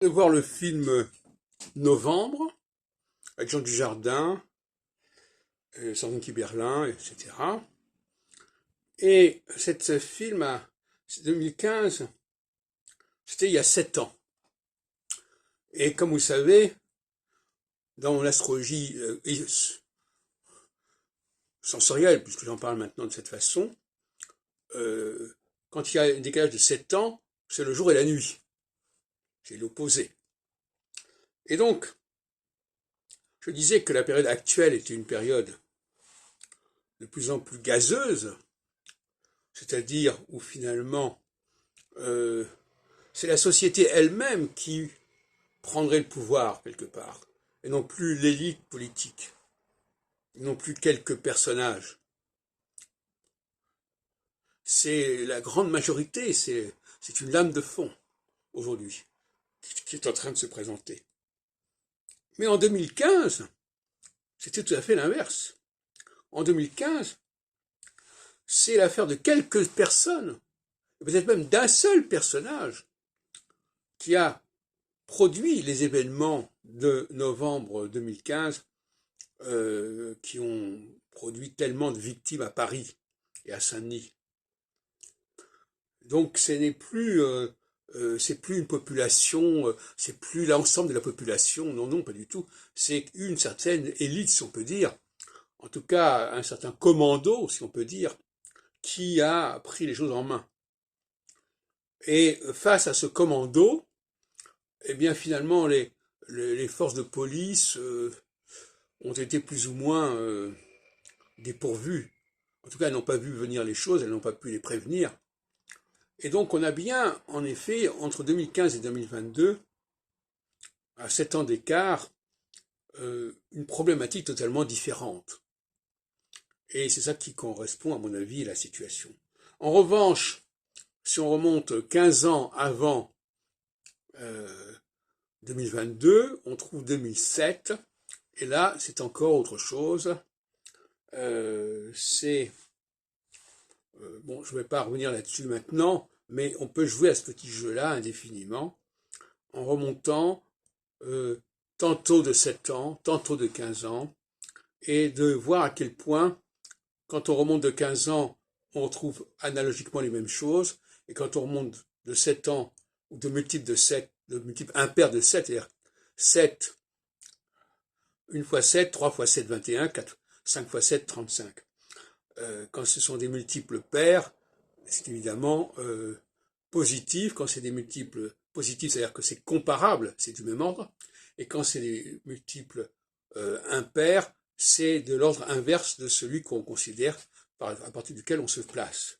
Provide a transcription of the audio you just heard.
De voir le film Novembre avec Jean Dujardin, Sandrine Kiberlin, etc. Et ce film, c'est 2015, c'était il y a 7 ans. Et comme vous savez, dans l'astrologie sensorielle, puisque j'en parle maintenant de cette façon, quand il y a un décalage de 7 ans, c'est le jour et la nuit. C'est l'opposé. Et donc, je disais que la période actuelle était une période de plus en plus gazeuse, c'est-à-dire où finalement c'est la société elle-même qui prendrait le pouvoir quelque part, et non plus l'élite politique, et non plus quelques personnages. C'est la grande majorité, c'est une lame de fond aujourd'hui qui est en train de se présenter. Mais en 2015, c'était tout à fait l'inverse. En 2015, c'est l'affaire de quelques personnes, peut-être même d'un seul personnage, qui a produit les événements de novembre 2015 qui ont produit tellement de victimes à Paris et à Saint-Denis. Donc ce n'est plus c'est plus une population, c'est plus l'ensemble de la population, non, non, pas du tout. C'est une certaine élite, si on peut dire, en tout cas un certain commando, si on peut dire, qui a pris les choses en main. Et face à ce commando, eh bien finalement les forces de police ont été plus ou moins dépourvues. En tout cas, elles n'ont pas vu venir les choses, elles n'ont pas pu les prévenir. Et donc on a bien, en effet, entre 2015 et 2022, à 7 ans d'écart, une problématique totalement différente. Et c'est ça qui correspond, à mon avis, à la situation. En revanche, si on remonte 15 ans avant 2022, on trouve 2007, et là, c'est encore autre chose. Bon, je ne vais pas revenir là-dessus maintenant, mais on peut jouer à ce petit jeu-là indéfiniment, en remontant tantôt de 7 ans, tantôt de 15 ans, et de voir à quel point, quand on remonte de 15 ans, on retrouve analogiquement les mêmes choses, et quand on remonte de 7 ans, ou de multiples de 7, de multiples impairs de 7, c'est-à-dire 7, 1 fois 7, 3 fois 7, 21, 4, 5 fois 7, 35. Quand ce sont des multiples pairs, c'est évidemment positif. Quand c'est des multiples positifs, c'est-à-dire que c'est comparable, c'est du même ordre. Et quand c'est des multiples impairs, c'est de l'ordre inverse de celui qu'on considère à partir duquel on se place.